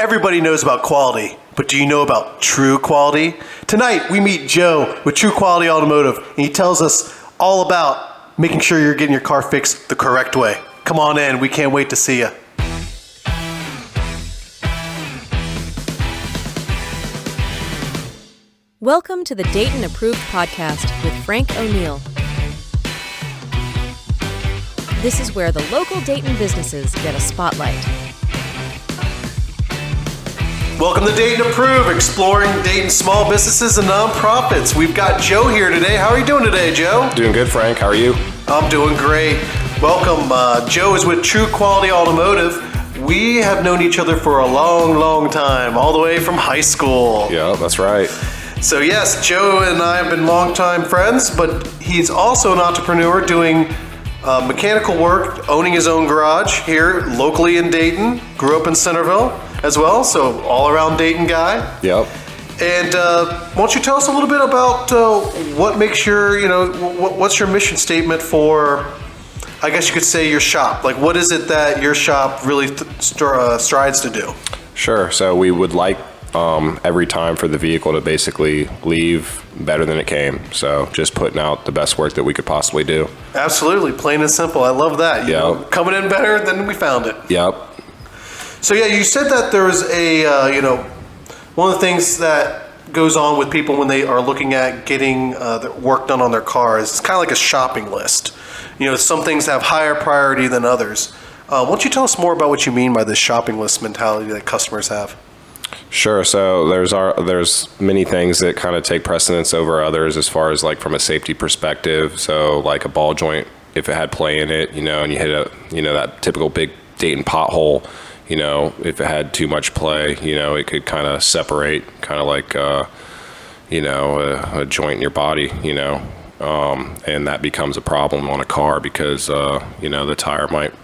Everybody knows about quality, but do you know about true quality? Tonight, we meet Joe with True Quality Automotive, and he tells us all about making sure you're getting your car fixed the correct way. Come on in. We can't wait to see you. Welcome to the Dayton Approved Podcast with Frank O'Neill. This is where the local Dayton businesses get a spotlight. Welcome to Dayton Approved, exploring Dayton small businesses and nonprofits. We've got Joe here today. How are you doing today, Joe? Doing good, Frank. How are you? I'm doing great. Welcome. Joe is with True Quality Automotive. We have known each other for a long, long time, all the way from high school. Yeah, that's right. So yes, Joe and I have been longtime friends, but he's also an entrepreneur doing mechanical work, owning his own garage here locally in Dayton. Grew up in Centerville as well, so all around Dayton guy. Yep. And why don't you tell us a little bit about what makes your, what's your mission statement for, I guess you could say, your shop? Like, what is it that your shop really strides to do? Sure. So we would like every time for the vehicle to basically leave better than it came. So just putting out the best work that we could possibly do. Absolutely. Plain and simple. I love that. You know, coming in better than we found it. Yep. So yeah, you said that there's a, one of the things that goes on with people when they are looking at getting their work done on their cars, it's kind of like a shopping list. Some things have higher priority than others. Why don't you tell us more about what you mean by this shopping list mentality that customers have? Sure. So there's many things that kind of take precedence over others as far as like from a safety perspective. So like a ball joint, if it had play in it, and you hit that typical big Dayton pothole, if it had too much play, it could kind of separate, kind of like, a joint in your body, and that becomes a problem on a car because, the tire might,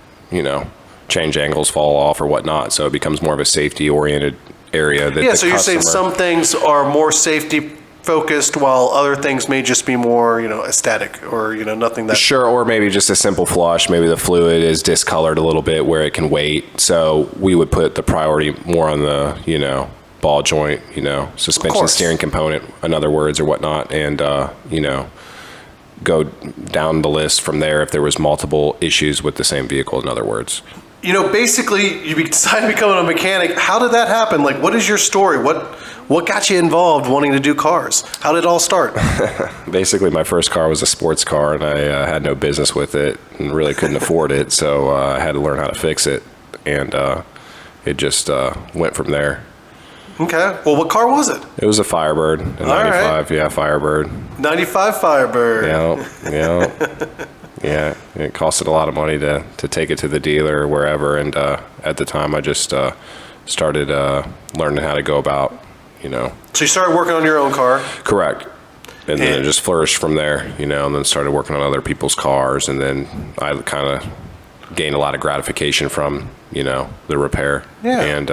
change angles, fall off or whatnot. So it becomes more of a safety oriented area. So you're saying some things are more safety focused while other things may just be more, aesthetic or, nothing that... Sure, or maybe just a simple flush. Maybe the fluid is discolored a little bit where it can wait. So we would put the priority more on the, ball joint, suspension steering component, in other words, or whatnot. And, go down the list from there if there was multiple issues with the same vehicle, in other words. Basically, you decided to become a mechanic. How did that happen? Like, what is your story? What got you involved wanting to do cars? How did it all start? Basically, my first car was a sports car, and I had no business with it and really couldn't afford it, so I had to learn how to fix it, and it just went from there. Okay. Well, what car was it? It was a Firebird, a 95, right. Yeah, Firebird. 95 Firebird. Yeah. Yeah, it costed a lot of money to take it to the dealer or wherever, and at the time I just started learning how to go about, So you started working on your own car? Correct. And then it just flourished from there, and then started working on other people's cars, and then I kind of gained a lot of gratification from, the repair. Yeah. And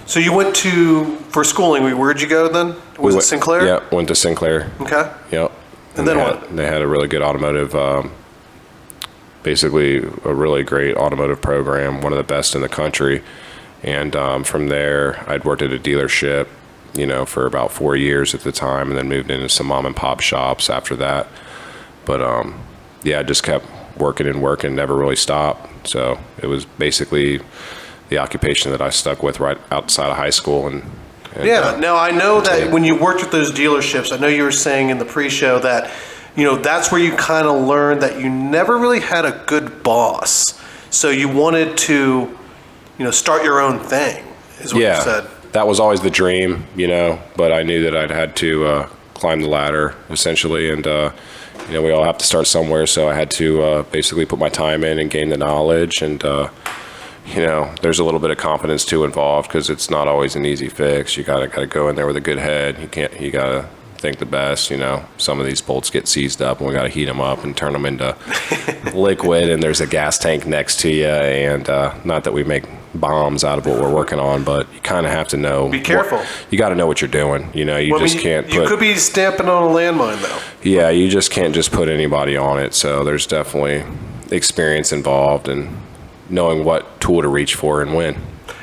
So you went for schooling, where'd you go then? Was it Sinclair? Yeah, went to Sinclair. Okay. Yep. And then what? They had a really good automotive, basically a really great automotive program, one of the best in the country. And from there, I'd worked at a dealership, for about 4 years at the time, and then moved into some mom and pop shops after that. But I just kept working and working, never really stopped. So it was basically the occupation that I stuck with right outside of high school. And now I know that when you worked with those dealerships, I know you were saying in the pre-show that, that's where you kind of learned that you never really had a good boss. So you wanted to, start your own thing, is what you said. That was always the dream, but I knew that I'd had to climb the ladder, essentially. And, we all have to start somewhere. So I had to basically put my time in and gain the knowledge. And, there's a little bit of confidence too involved because it's not always an easy fix. You gotta go in there with a good head. You gotta think the best. Some of these bolts get seized up, and we gotta heat them up and turn them into liquid. And there's a gas tank next to you. And not that we make bombs out of what we're working on, but you kind of have to know. Be careful. You got to know what you're doing. Can't. You could be stamping on a landmine though. Yeah, you just can't just put anybody on it. So there's definitely experience involved and knowing what tool to reach for and when.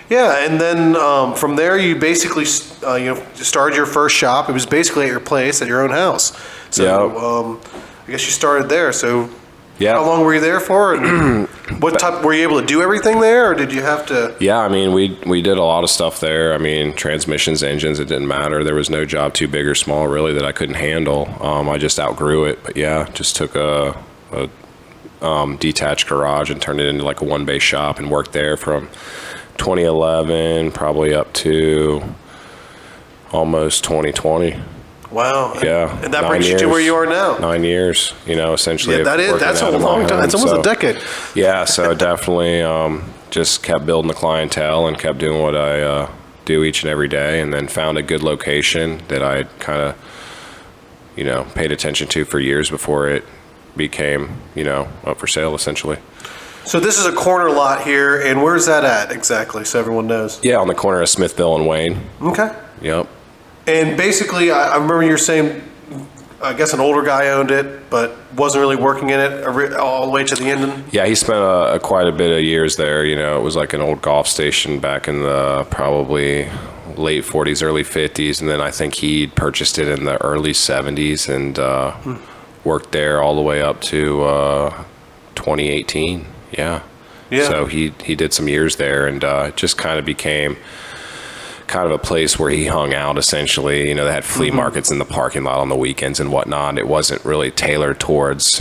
Yeah, and then from there you basically started your first shop. It was basically at your place, at your own house. So I guess you started there. So Yeah. how long were you there for? And what type were you able to do everything there, or did you have to? Yeah, I mean, we did a lot of stuff there. I mean, transmissions, engines, it didn't matter. There was no job too big or small, really, that I couldn't handle. I just outgrew it. But yeah, just took a detached garage and turned it into like a one-bay shop and worked there from 2011 probably up to almost 2020. Wow. Yeah. And that brings you to where you are now. 9 years, essentially. Yeah, that's a long time. It's almost a decade. Yeah, so definitely just kept building the clientele and kept doing what I do each and every day, and then found a good location that I kind of, paid attention to for years before it became, up for sale, essentially. So this is a corner lot here, and where's that at exactly, so everyone knows? Yeah, on the corner of Smithville and Wayne. Okay. Yep. And basically, I remember you were saying, I guess an older guy owned it, but wasn't really working in it all the way to the end. Yeah, he spent quite a bit of years there. It was like an old golf station back in the probably late 40s, early 50s. And then I think he purchased it in the early 70s and worked there all the way up to 2018. Yeah. So he did some years there, and it just kind of became kind of a place where he hung out, essentially. They had flea markets in the parking lot on the weekends and whatnot. It wasn't really tailored towards,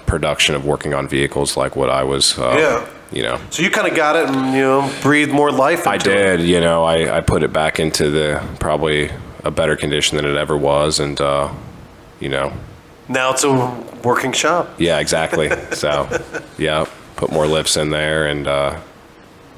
production of working on vehicles like what I was, So you kind of got it and, breathed more life into it. I did, I put it back into the probably a better condition than it ever was. And, Now it's a working shop. Yeah, exactly. So, yeah, put more lifts in there and,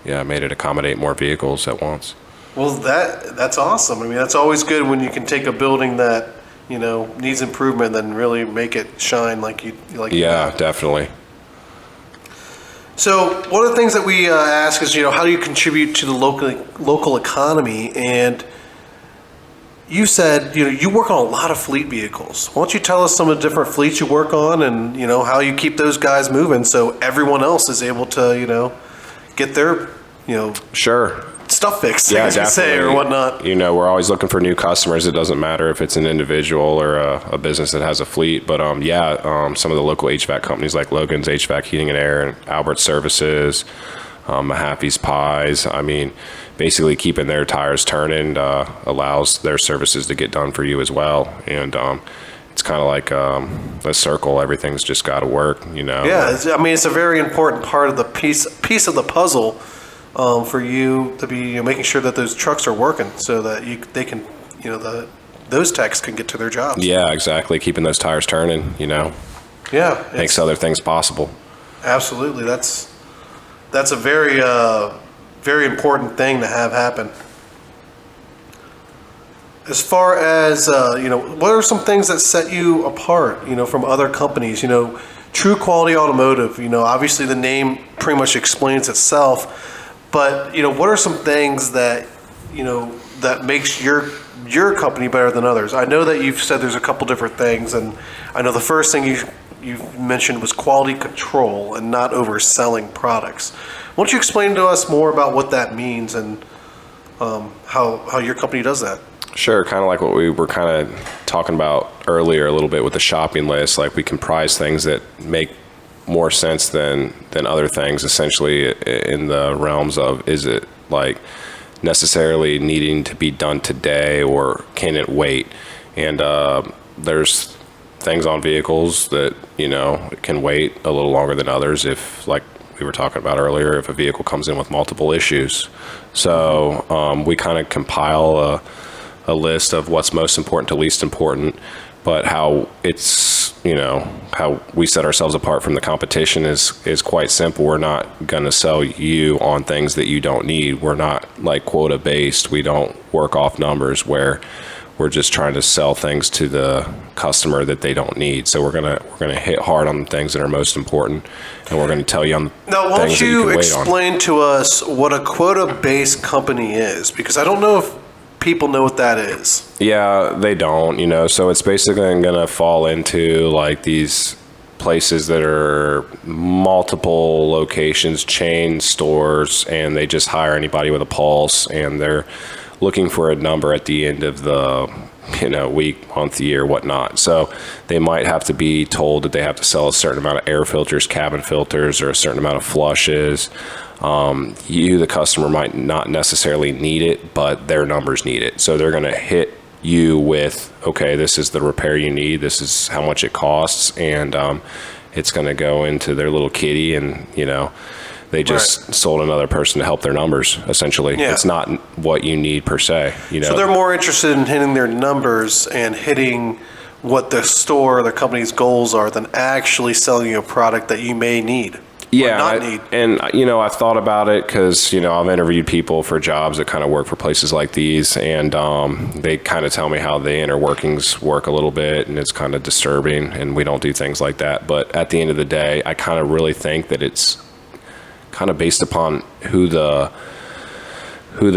made it accommodate more vehicles at once. Well, that's awesome. I mean, that's always good when you can take a building that, needs improvement and then really make it shine like you like. Yeah, definitely. So one of the things that we ask is, how do you contribute to the local economy? And you said, you work on a lot of fleet vehicles. Why don't you tell us some of the different fleets you work on and, how you keep those guys moving so everyone else is able to, get their, Sure. stuff fixed, Yeah, I guess you say, or whatnot. We're always looking for new customers. It doesn't matter if it's an individual or a business that has a fleet. But some of the local HVAC companies like Logan's HVAC Heating and Air and Albert Services, Mahaffey's Pies. I mean, basically keeping their tires turning allows their services to get done for you as well. And it's kind of like a circle. Everything's just got to work, Yeah, it's a very important part of the piece of the puzzle. For you to be making sure that those trucks are working so that they can, those techs can get to their jobs. Yeah, exactly. Keeping those tires turning, Yeah. makes other things possible. Absolutely. That's a very, very important thing to have happen. As far as, what are some things that set you apart, from other companies? True Quality Automotive, obviously the name pretty much explains itself. But, what are some things that, that makes your company better than others? I know that you've said there's a couple different things, and I know the first thing you mentioned was quality control and not overselling products. Why don't you explain to us more about what that means and how your company does that? Sure, kind of like what we were kind of talking about earlier a little bit with the shopping list. Like, we comprise things that make more sense than other things, essentially, in the realms of, is it like necessarily needing to be done today or can it wait? And there's things on vehicles that can wait a little longer than others, if, like we were talking about earlier, if a vehicle comes in with multiple issues. So we kind of compile a list of what's most important to least important, but how it's how we set ourselves apart from the competition is quite simple. We're not going to sell you on things that you don't need. We're not like quota based. We don't work off numbers where we're just trying to sell things to the customer that they don't need. So we're gonna hit hard on the things that are most important, and we're going to tell you on now. Why things don't that you you can wait on. explain to us what a quota based company is? Because I don't know if people know what that is. Yeah, they don't, so it's basically going to fall into like these places that are multiple locations, chain stores, and they just hire anybody with a pulse, and they're looking for a number at the end of the week, month, year, whatnot. So they might have to be told that they have to sell a certain amount of air filters, cabin filters, or a certain amount of flushes. You, the customer, might not necessarily need it, but their numbers need it. So they're going to hit you with, okay, this is the repair you need, this is how much it costs, and it's going to go into their little kitty, and they just sold another person to help their numbers, essentially. Yeah. It's not what you need per se. So they're more interested in hitting their numbers and hitting what the store or the company's goals are than actually selling you a product that you may need. Yeah, need. I've thought about it because, I've interviewed people for jobs that kind of work for places like these, and they kind of tell me how the inner workings work a little bit, and it's kind of disturbing, and we don't do things like that. But at the end of the day, I kind of really think that it's kind of based upon who the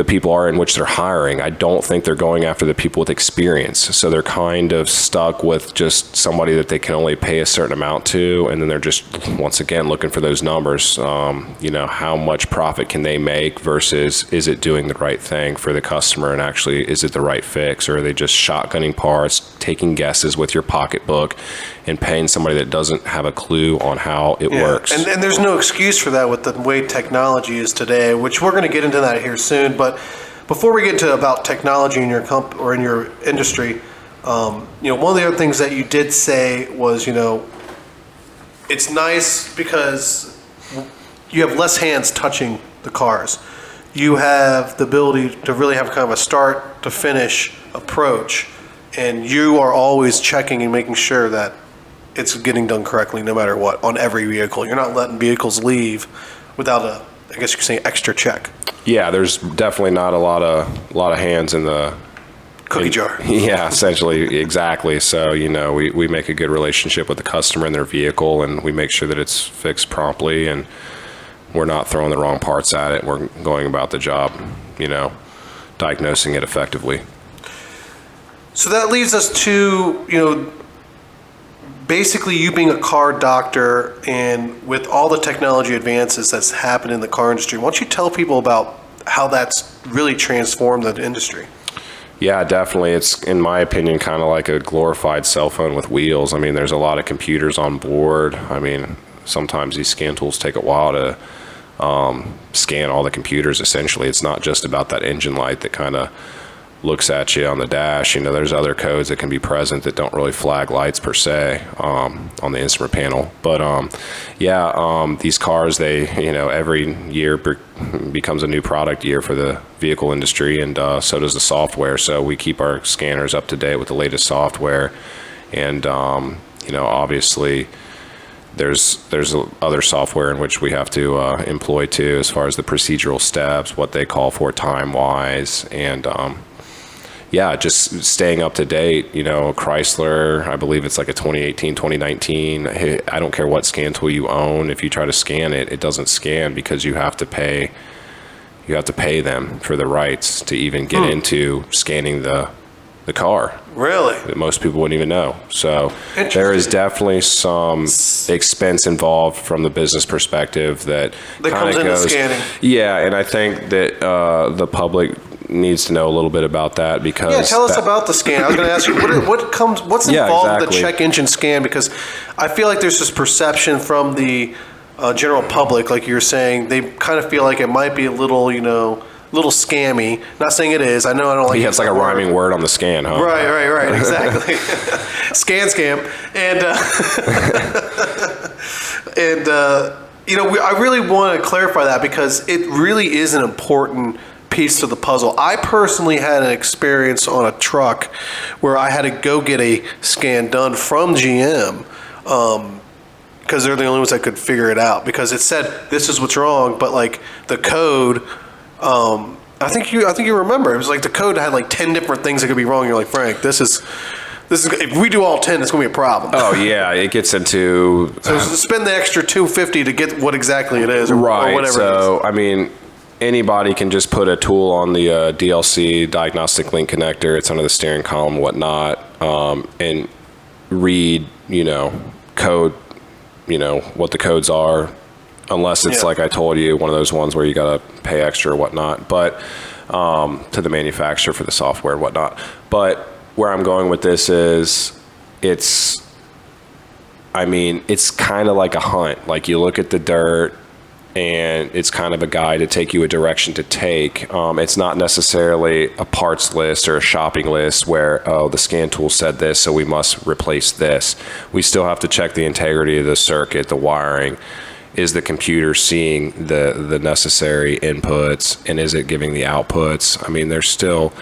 people are in which they're hiring. I don't think they're going after the people with experience. So they're kind of stuck with just somebody that they can only pay a certain amount to. And then they're just, once again, looking for those numbers. How much profit can they make versus is it doing the right thing for the customer, and actually is it the right fix? Or are they just shotgunning parts, taking guesses with your pocketbook, and paying somebody that doesn't have a clue on how it works? And there's no excuse for that with the way technology is today, which we're going to get into that here soon. But before we get into about technology in your or in your industry, one of the other things that you did say was, it's nice because you have less hands touching the cars. You have the ability to really have kind of a start to finish approach, and you are always checking and making sure that it's getting done correctly no matter what on every vehicle. You're not letting vehicles leave without I guess you could say, extra check. Yeah, there's definitely not a lot of hands in the cookie jar. Yeah, essentially, exactly. So, we make a good relationship with the customer and their vehicle, and we make sure that it's fixed promptly, and we're not throwing the wrong parts at it. We're going about the job, diagnosing it effectively. So that leads us to, basically you being a car doctor, and with all the technology advances that's happened in the car industry, why don't you tell people about how that's really transformed the industry? Yeah, definitely. It's, in my opinion, kind of like a glorified cell phone with wheels. I mean, there's a lot of computers on board. I mean, sometimes these scan tools take a while to scan all the computers, essentially. It's not just about that engine light that kind of looks at you on the dash. There's other codes that can be present that don't really flag lights per se on the instrument panel. But these cars, they every year becomes a new product year for the vehicle industry, and so does the software. So we keep our scanners up to date with the latest software, and obviously there's other software in which we have to employ too, as far as the procedural steps, what they call for time wise, and just staying up to date. Chrysler, I believe it's like a 2018, 2019. I don't care what scan tool you own. If you try to scan it, it doesn't scan because you have to pay them for the rights to even get into scanning the car. Really? That most people wouldn't even know. So there is definitely some expense involved from the business perspective that comes into scanning. Yeah, and I think that the public needs to know a little bit about that, because tell us about the scan. I was going to ask you what's involved with the check engine scan, because I feel like there's this perception from the general public, like you're saying, they kind of feel like it might be a little little scammy. Not saying it is. I know I don't like. It's like a rhyming word on the scan, huh? Right. Exactly. Scam, and I really want to clarify that, because it really is an important piece to the puzzle. I personally had an experience on a truck where I had to go get a scan done from GM, because they're the only ones that could figure it out, because it said this is what's wrong, but like the code, I think you remember, it was like the code had like 10 different things that could be wrong. You're like, Frank, this is if we do all 10, it's going to be a problem. Oh yeah, it gets into so spend the extra $250 to get what exactly it is, or whatever. So it is. I mean, anybody can just put a tool on the DLC diagnostic link connector. It's under the steering column, whatnot, and read code what the codes are, unless it's like I told you, one of those ones where you got to pay extra or whatnot, but to the manufacturer for the software and whatnot. But where I'm going with this is it's kind of like a hunt. Like you look at the dirt and it's kind of a guide to take you a direction to take. It's not necessarily a parts list or a shopping list where, the scan tool said this, so we must replace this. We still have to check the integrity of the circuit, the wiring. Is the computer seeing the necessary inputs, and is it giving the outputs? I mean, there's still,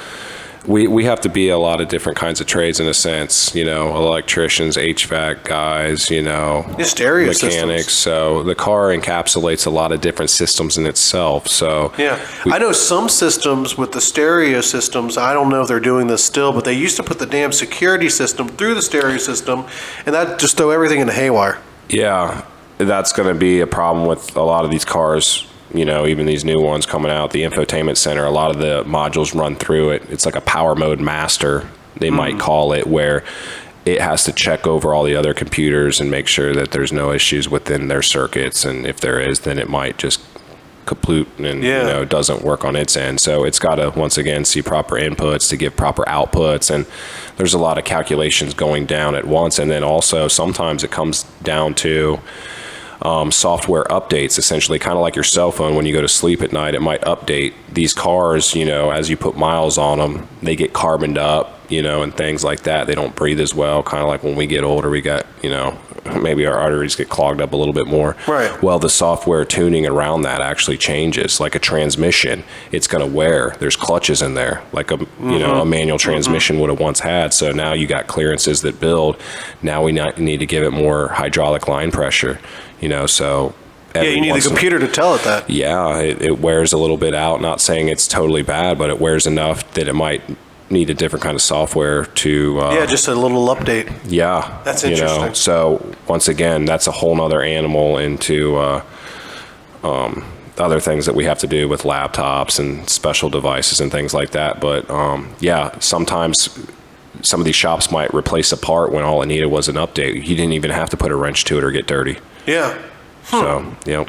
we have to be a lot of different kinds of trades in a sense, electricians, HVAC guys, stereo mechanics. Systems. So the car encapsulates a lot of different systems in itself. So I know some systems with the stereo systems, I don't know if they're doing this still, but they used to put the damn security system through the stereo system, and that just throw everything into haywire. Yeah. That's going to be a problem with a lot of these cars, even these new ones coming out. The infotainment center, a lot of the modules run through it. It's like a power mode master, they might call it, where it has to check over all the other computers and make sure that there's no issues within their circuits. And if there is, then it might just kaput and it doesn't work on its end. So it's got to, once again, see proper inputs to give proper outputs, and there's a lot of calculations going down at once. And then also sometimes it comes down to software updates, essentially kind of like your cell phone. When you go to sleep at night, it might update. These cars, as you put miles on them, they get carboned up, and things like that. They don't breathe as well, kind of like when we get older, we got, maybe our arteries get clogged up a little bit more. Right. Well, the software tuning around that actually changes. Like a transmission, it's going to wear. There's clutches in there, like a manual transmission would have once had. So now you got clearances that build. Now we need to give it more hydraulic line pressure. So you need the computer to tell it that. Yeah, it wears a little bit out. Not saying it's totally bad, but it wears enough that it might need a different kind of software to... just a little update. Yeah. That's interesting. So once again, that's a whole nother animal into other things that we have to do with laptops and special devices and things like that. But sometimes some of these shops might replace a part when all it needed was an update. You didn't even have to put a wrench to it or get dirty. Yeah. So, Well,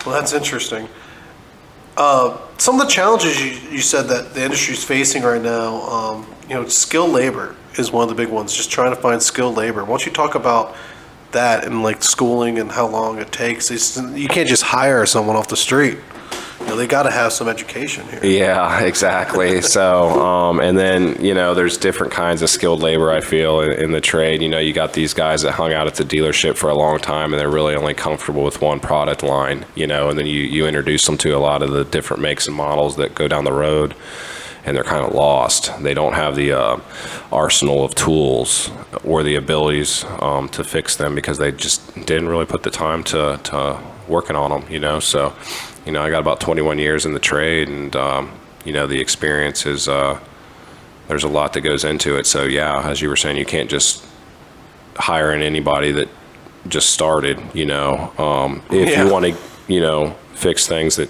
that's interesting. Some of the challenges you said that the industry is facing right now, skilled labor is one of the big ones, just trying to find skilled labor. Why don't you talk about that and like schooling and how long it takes? You can't just hire someone off the street. They got to have some education here. Yeah, exactly. So, and then, there's different kinds of skilled labor, I feel, in the trade. You got these guys that hung out at the dealership for a long time and they're really only comfortable with one product line, and then you introduce them to a lot of the different makes and models that go down the road and they're kind of lost. They don't have the arsenal of tools or the abilities to fix them because they just didn't really put the time to working on them, So, I got about 21 years in the trade, and, the experience is, there's a lot that goes into it. So, as you were saying, you can't just hire in anybody that just started, If you want to, fix things that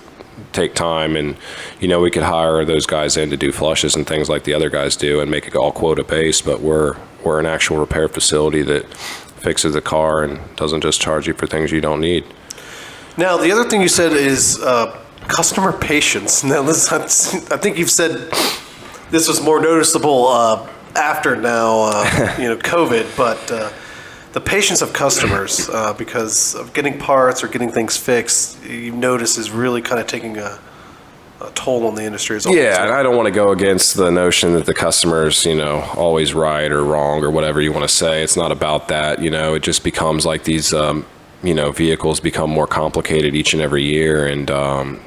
take time, and, we could hire those guys in to do flushes and things like the other guys do and make it all quota based, but we're an actual repair facility that fixes the car and doesn't just charge you for things you don't need. Now, the other thing you said is customer patience. Now, I think you've said this was more noticeable after now, COVID, but the patience of customers because of getting parts or getting things fixed, you've noticed is really kind of taking a toll on the industry as well. Yeah, and I don't want to go against the notion that the customer's, always right or wrong or whatever you want to say. It's not about that. It just becomes like these vehicles become more complicated each and every year, and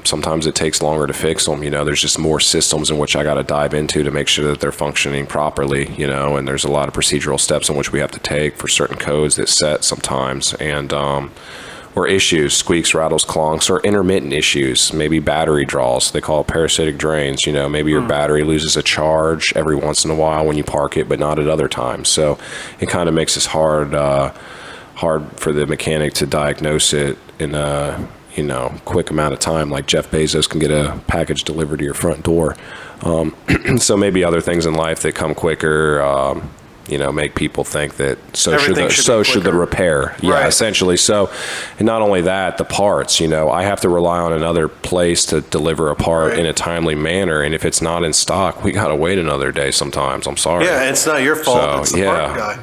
sometimes it takes longer to fix them. There's just more systems in which I got to dive into to make sure that they're functioning properly, and there's a lot of procedural steps in which we have to take for certain codes that set sometimes, and or issues, squeaks, rattles, clonks, or intermittent issues, maybe battery draws. They call it parasitic drains. Maybe your battery loses a charge every once in a while when you park it, but not at other times. So it kind of makes this hard for the mechanic to diagnose it in a quick amount of time. Like Jeff Bezos can get a package delivered to your front door. So maybe other things in life that come quicker. make people think that Everything should the quicker. repair. Yeah, Right. essentially. So, and not only that, the parts, I have to rely on another place to deliver a part Right. in a timely manner. And if it's not in stock, we got to wait another day sometimes. I'm sorry. Yeah, it's not your fault. So, It's the yeah. part guy.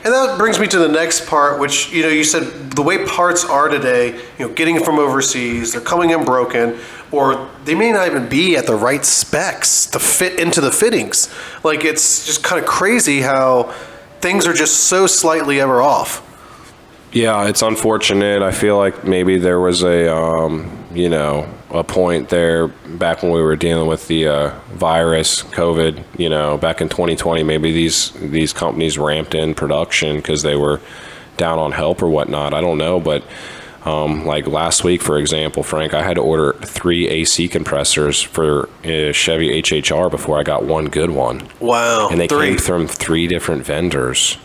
And that brings me to the next part, which, you said the way parts are today, getting from overseas, they're coming in broken, or they may not even be at the right specs to fit into the fittings. Like, it's just kind of crazy how things are just so slightly ever off. Yeah, it's unfortunate. I feel like maybe there was a point there back when we were dealing with the virus, COVID, back in 2020, maybe these companies ramped in production because they were down on help or whatnot. I don't know, but like last week, for example, Frank, I had to order 3 AC compressors for a Chevy HHR before I got one good one. Wow. And they 3. came from 3 different vendors.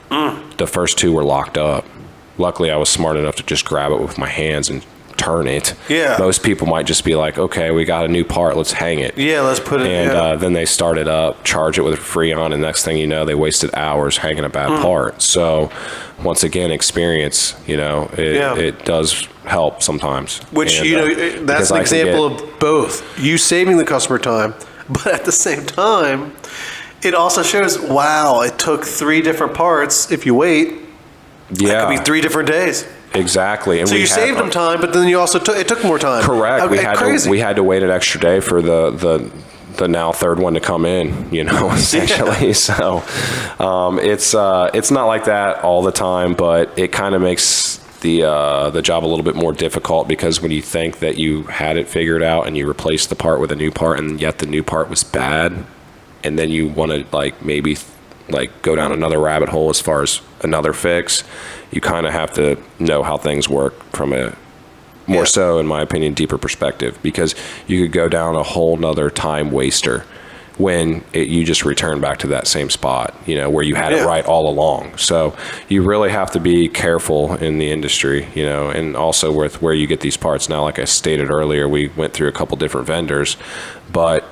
The first 2 were locked up. Luckily, I was smart enough to just grab it with my hands and turn it. Yeah. Most people might just be like, okay, we got a new part, let's hang it. Yeah, let's put it And then they start it up, charge it with Freon, and next thing you know, they wasted hours hanging a bad part. So, once again, experience, it does help sometimes. Which, And, that's because an I can example get- of both. You saving the customer time, but at the same time, it also shows, wow, it took 3 different parts. If you wait, Yeah, it could be 3 different days. exactly. And So you saved them time, but then you also it took more time. Correct. Okay, We had to wait an extra day for the now third one to come in, essentially. So it's not like that all the time, but it kind of makes the job a little bit more difficult because when you think that you had it figured out and you replace the part with a new part and yet the new part was bad, and then you want to maybe go down another rabbit hole as far as another fix, you kind of have to know how things work from a more so, in my opinion, deeper perspective, because you could go down a whole nother time waster when you just return back to that same spot, where you had it right all along. So you really have to be careful in the industry, and also with where you get these parts. Now, like I stated earlier, we went through a couple different vendors, but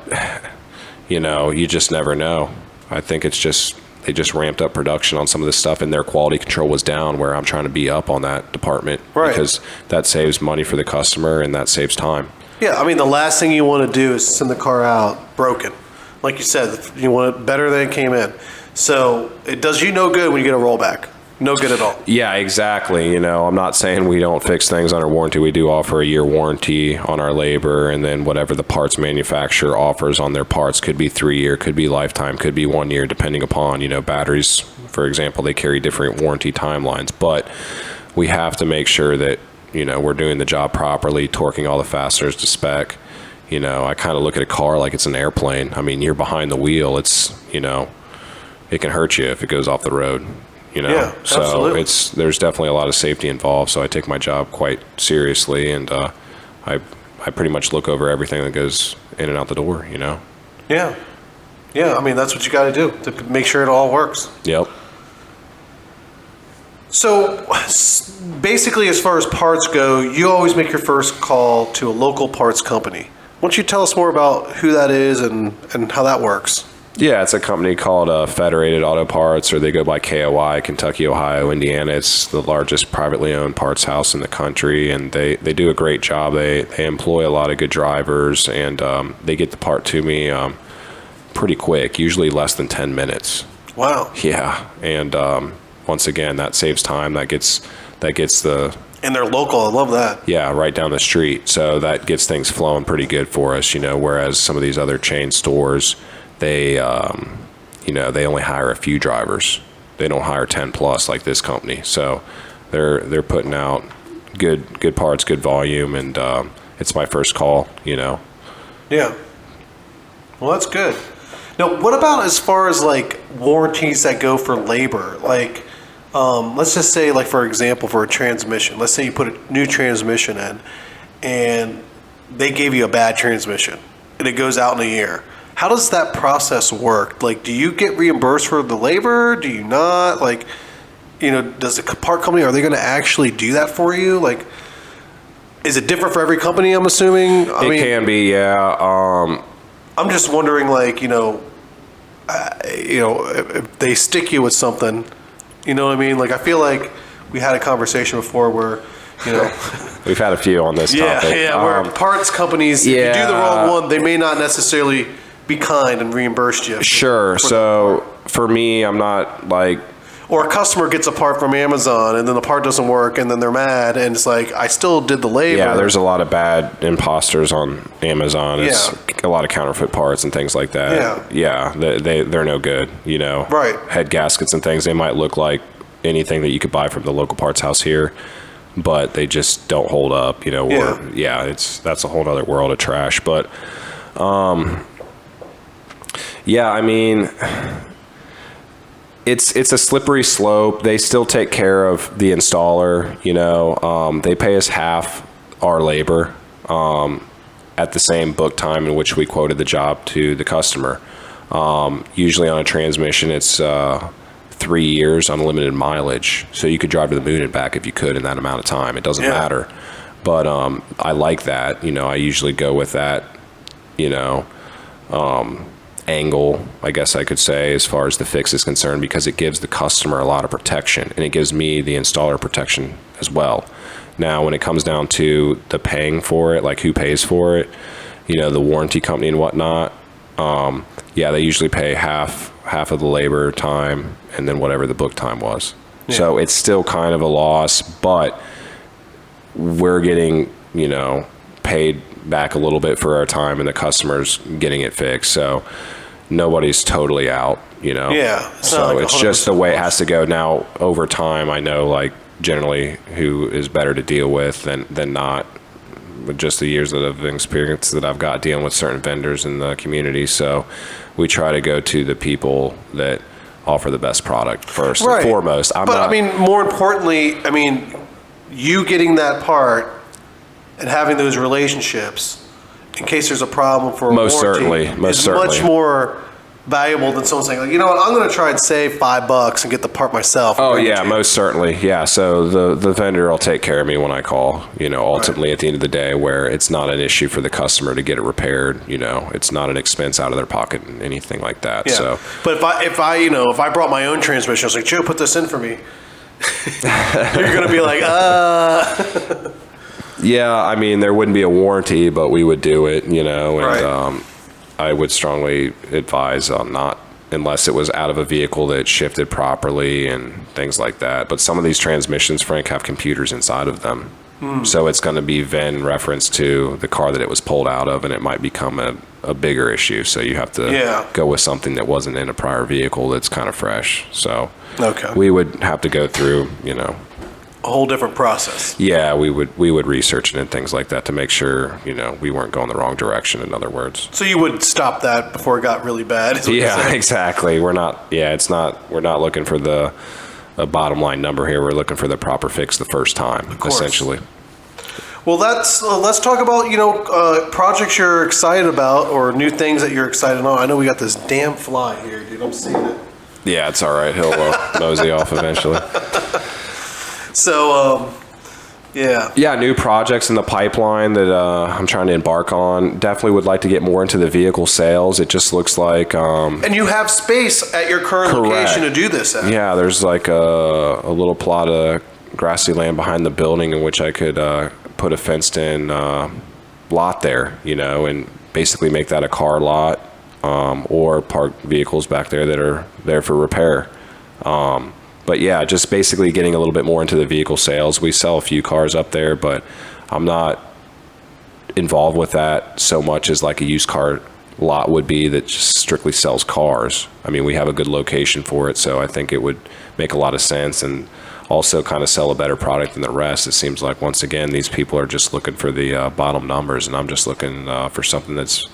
you just never know. I think they just ramped up production on some of this stuff and their quality control was down, where I'm trying to be up on that department. Right. Because that saves money for the customer and that saves time. Yeah, I mean, the last thing you want to do is send the car out broken. Like you said, you want it better than it came in. So it does you no good when you get a rollback. No good at all. Yeah, exactly. I'm not saying we don't fix things under warranty. We do offer a year warranty on our labor, and then whatever the parts manufacturer offers on their parts could be 3-year, could be lifetime, could be 1 year, depending upon, batteries, for example, they carry different warranty timelines. But we have to make sure that, we're doing the job properly, torquing all the fasteners to spec. I kind of look at a car like it's an airplane. I mean, you're behind the wheel. It's, it can hurt you if it goes off the road. Yeah, So absolutely. there's definitely a lot of safety involved. So I take my job quite seriously, and I pretty much look over everything that goes in and out the door. Yeah. Yeah, I mean, that's what you got to do to make sure it all works. Yep. So basically, as far as parts go, you always make your first call to a local parts company. Why don't you tell us more about who that is and how that works? Yeah, it's a company called Federated Auto Parts, or they go by KOI, Kentucky, Ohio, Indiana. It's the largest privately owned parts house in the country, and they do a great job. They employ a lot of good drivers, and they get the part to me pretty quick, usually less than 10 minutes. Wow. Yeah, and once again, that saves time. That gets the And they're local. I love that. yeah, right down the street. So that gets things flowing pretty good for us, whereas some of these other chain stores, they only hire a few drivers. They don't hire 10 plus like this company. So they're putting out good parts, good volume, and it's my first call, Yeah. Well, that's good. Now, what about as far as warranties that go for labor? Let's just say, for example, for a transmission. Let's say you put a new transmission in, and they gave you a bad transmission, and it goes out in a year. How does that process work? Do you get reimbursed for the labor? Do you not? Does the part company, are they going to actually do that for you? Is it different for every company, I'm assuming? It can be, yeah. I'm just wondering, if they stick you with something, you know what I mean? Like, I feel like we had a conversation before where, we've had a few on this topic. where parts companies, if you do the wrong one, they may not necessarily be kind and reimburse you. Sure. So for me, I'm not like, or a customer gets a part from Amazon and then the part doesn't work and then they're mad and it's like, I still did the labor. Yeah, there's a lot of bad imposters on Amazon. It's a lot of counterfeit parts and things like that. Yeah, they're no good, Right. Head gaskets and things, they might look like anything that you could buy from the local parts house here, but they just don't hold up, that's a whole other world of trash. But I mean, it's a slippery slope. They still take care of the installer, they pay us half our labor at the same book time in which we quoted the job to the customer. Usually on a transmission, it's 3 years unlimited mileage, so you could drive to the moon and back if you could in that amount of time. It doesn't matter. But I like that. I usually go with that, angle, I guess I could say, as far as the fix is concerned, because it gives the customer a lot of protection and it gives me, the installer, protection as well. Now, when it comes down to the paying for it, like who pays for it, the warranty company and whatnot, they usually pay half of the labor time and then whatever the book time was. So it's still kind of a loss, but we're getting, paid back a little bit for our time and the customer's getting it fixed. So nobody's totally out, So it's just the way it has to go. Now, over time, I know, like, generally who is better to deal with than not, with just the years of experience that I've got dealing with certain vendors in the community. So we try to go to the people that offer the best product first and foremost. More importantly, you getting that part and having those relationships in case there's a problem for a warranty is much more valuable than someone saying, like, I'm going to try and save $5 and get the part myself. Oh yeah, most certainly. Yeah. So the vendor will take care of me when I call, ultimately at the end of the day, where it's not an issue for the customer to get it repaired. It's not an expense out of their pocket and anything like that. Yeah. So, but if I brought my own transmission, I was like, Joe, put this in for me. You're going to be like, Yeah, there wouldn't be a warranty, but we would do it, and I would strongly advise on not, unless it was out of a vehicle that shifted properly and things like that. But some of these transmissions, Frank, have computers inside of them. So it's going to be VIN reference to the car that it was pulled out of, and it might become a bigger issue. So you have to go with something that wasn't in a prior vehicle that's kind of fresh. So we would have to go through, a whole different process. Yeah, we would research it and things like that to make sure, we weren't going the wrong direction, in other words. So you would stop that before it got really bad? Yeah, exactly. We're not looking for the bottom line number here. We're looking for the proper fix the first time, essentially. Well, let's talk about, projects you're excited about or new things that you're excited on. I know we got this damn fly here, dude. I'm seeing it. Yeah, it's all right. He'll mosey off eventually. So, Yeah, new projects in the pipeline that I'm trying to embark on. Definitely would like to get more into the vehicle sales. It just looks like... and you have space at your current location to do this at. Yeah, there's like a little plot of grassy land behind the building in which I could put a fenced-in lot there, and basically make that a car lot, or park vehicles back there that are there for repair. But yeah, just basically getting a little bit more into the vehicle sales. We sell a few cars up there, but I'm not involved with that so much as like a used car lot would be that just strictly sells cars. We have a good location for it, so I think it would make a lot of sense and also kind of sell a better product than the rest. It seems like, once again, these people are just looking for the bottom numbers, and I'm just looking for something that's,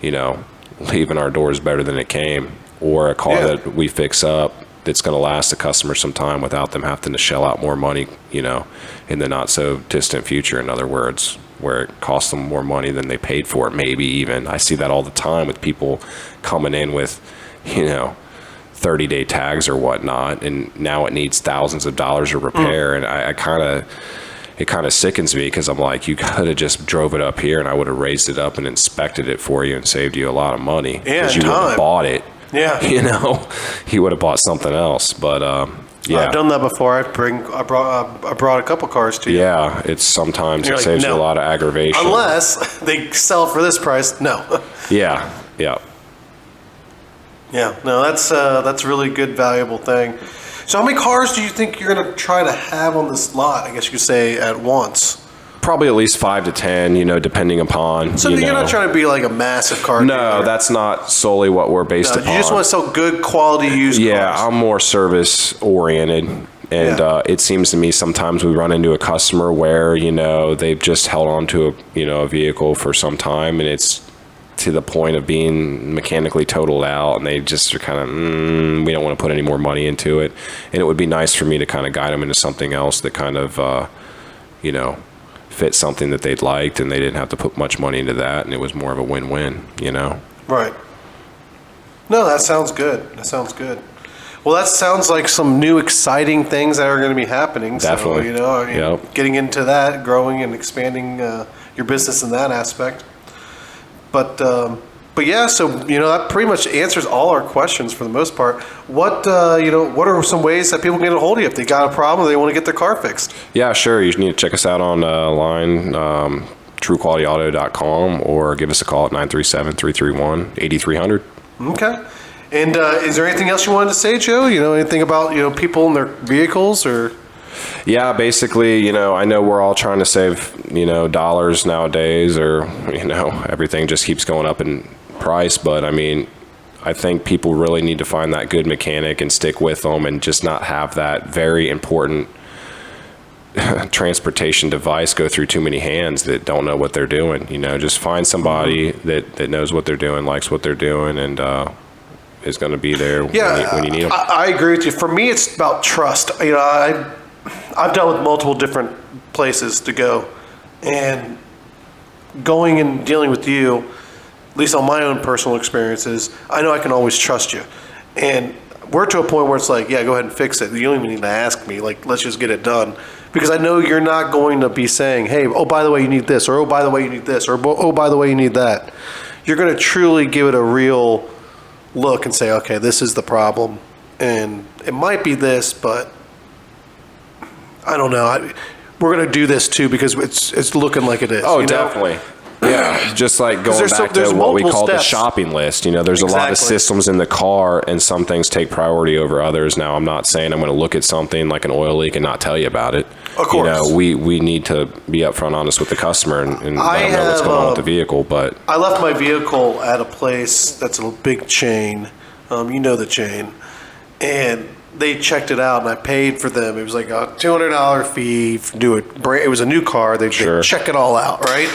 leaving our doors better than it came, or a car that we fix up that's going to last the customer some time without them having to shell out more money, in the not so distant future. In other words, where it costs them more money than they paid for it, maybe even. I see that all the time with people coming in with, 30-day tags or whatnot, and now it needs thousands of dollars of repair. And it kind of sickens me, because I'm like, you could have just drove it up here and I would have raised it up and inspected it for you and saved you a lot of money, because you would have bought it. Yeah. You know, he would have bought something else. But yeah, I've done that before. I brought a couple cars to you. yeah, it's sometimes You're it like, saves you no. a lot of aggravation. Unless they sell for this price, no. Yeah, yeah. Yeah, no, that's a really good, valuable thing. So how many cars do you think you're going to try to have on this lot, I guess you could say, at once? Probably at least 5 to 10, you know, depending upon. So you're not trying to be like a massive car No, dealer. that's not solely what we're based No, upon. you just want to sell good quality used Yeah, cars. I'm more service oriented. And Yeah. it seems to me sometimes we run into a customer where, you know, they've just held on to a vehicle for some time and it's to the point of being mechanically totaled out and they just are kind of, we don't want to put any more money into it. And it would be nice for me to kind of guide them into something else that kind of, you know, fit something that they'd liked and they didn't have to put much money into that and it was more of a win-win, you know? Right. No, that sounds good. That sounds good. Well, that sounds like some new exciting things that are going to be happening. Definitely. So, you know, I mean, Yep. getting into that, growing and expanding your business in that aspect. But yeah, so, you know, that pretty much answers all our questions for the most part. What are some ways that people can get a hold of you if they got a problem or they want to get their car fixed? Yeah, sure. You need to check us out online, truequalityauto.com, or give us a call at 937-331-8300. Okay. And is there anything else you wanted to say, Joe? You know, anything about, you know, people and their vehicles or? Yeah, basically, you know, I know we're all trying to save, you know, dollars nowadays, or, you know, everything just keeps going up in price. But I mean, I think people really need to find that good mechanic and stick with them and just not have that very important transportation device go through too many hands that don't know what they're doing. You know, just find somebody that knows what they're doing, likes what they're doing, and is going to be there when you need them. I agree with you. For me, it's about trust. You know, I've dealt with multiple different places to go, and going and dealing with you, at least on my own personal experiences, I know I can always trust you. And we're to a point where it's like, yeah, go ahead and fix it. You don't even need to ask me. Like, let's just get it done. Because I know you're not going to be saying, hey, oh, by the way, you need this, or oh, by the way, you need this, or oh, by the way, you need that. You're going to truly give it a real look and say, okay, this is the problem. And it might be this, but I don't know. We're going to do this too because it's looking like it is. Oh, you know? definitely. Yeah, just like going there's back there's to what we multiple call the steps. shopping list. You know, there's a lot of Exactly. systems in the car, and some things take priority over others. Now, I'm not saying I'm going to look at something like an oil leak and not tell you about it. Of course. You know, we need to be upfront, honest with the customer and let them know what's going on with the vehicle. But I left my vehicle at a place that's a big chain. You know the chain. And they checked it out, and I paid for them. It was like a $200 fee to do it. It was a new car. They check it all out, right?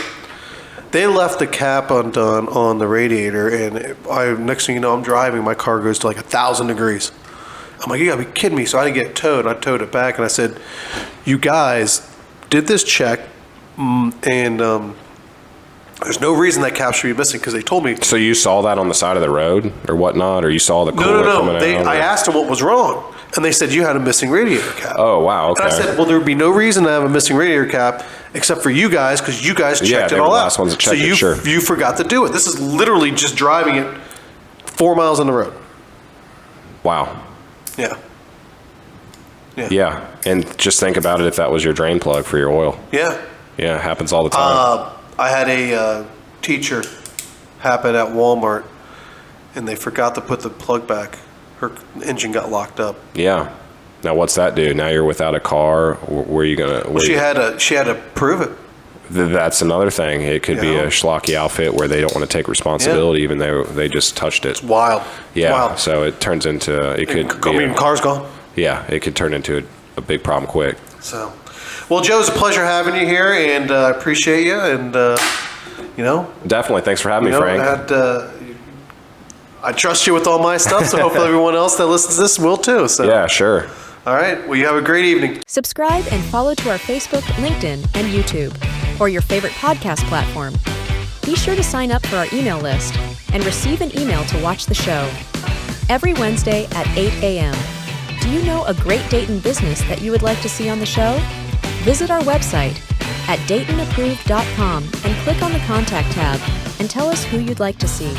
They left the cap undone on the radiator, and next thing you know, I'm driving. My car goes to like 1,000 degrees. I'm like, you gotta be kidding me. So I didn't get it towed. I towed it back, and I said, you guys did this check, and there's no reason that cap should be missing because they told me. so you saw that on the side of the road or whatnot, or you saw the cooler coming out? I asked them what was wrong, and they said you had a missing radiator cap. Oh, wow. Okay. And I said, well, there would be no reason to have a missing radiator cap except for you guys because you guys checked they it were all the out. last ones that checked so it, sure. you forgot to do it. This is literally just driving it 4 miles on the road. Wow. Yeah. Yeah, and just think about it if that was your drain plug for your oil. Yeah. Yeah, it happens all the time. I had a teacher happen at Walmart, and they forgot to put the plug back. Her engine got locked up. Yeah. Now, what's that do? Now you're without a car. Where are you gonna? Well, she had to prove it. That's another thing. It could be Yeah. a schlocky outfit where they don't want to take responsibility, even though they just touched it. Wild. Yeah. Wild. So it turns into it could. Car's gone. Yeah, it could turn into a big problem quick. So, well, Joe, it's a pleasure having you here, and I appreciate you. And you know, Definitely. Thanks for having me, Frank. I trust you with all my stuff, so hopefully everyone else that listens to this will too. So, Yeah, sure. all right. Well, you have a great evening. Subscribe and follow to our Facebook, LinkedIn, and YouTube, or your favorite podcast platform. Be sure to sign up for our email list and receive an email to watch the show. Every Wednesday at 8 a.m. Do you know a great Dayton business that you would like to see on the show? Visit our website at DaytonApproved.com and click on the Contact tab and tell us who you'd like to see.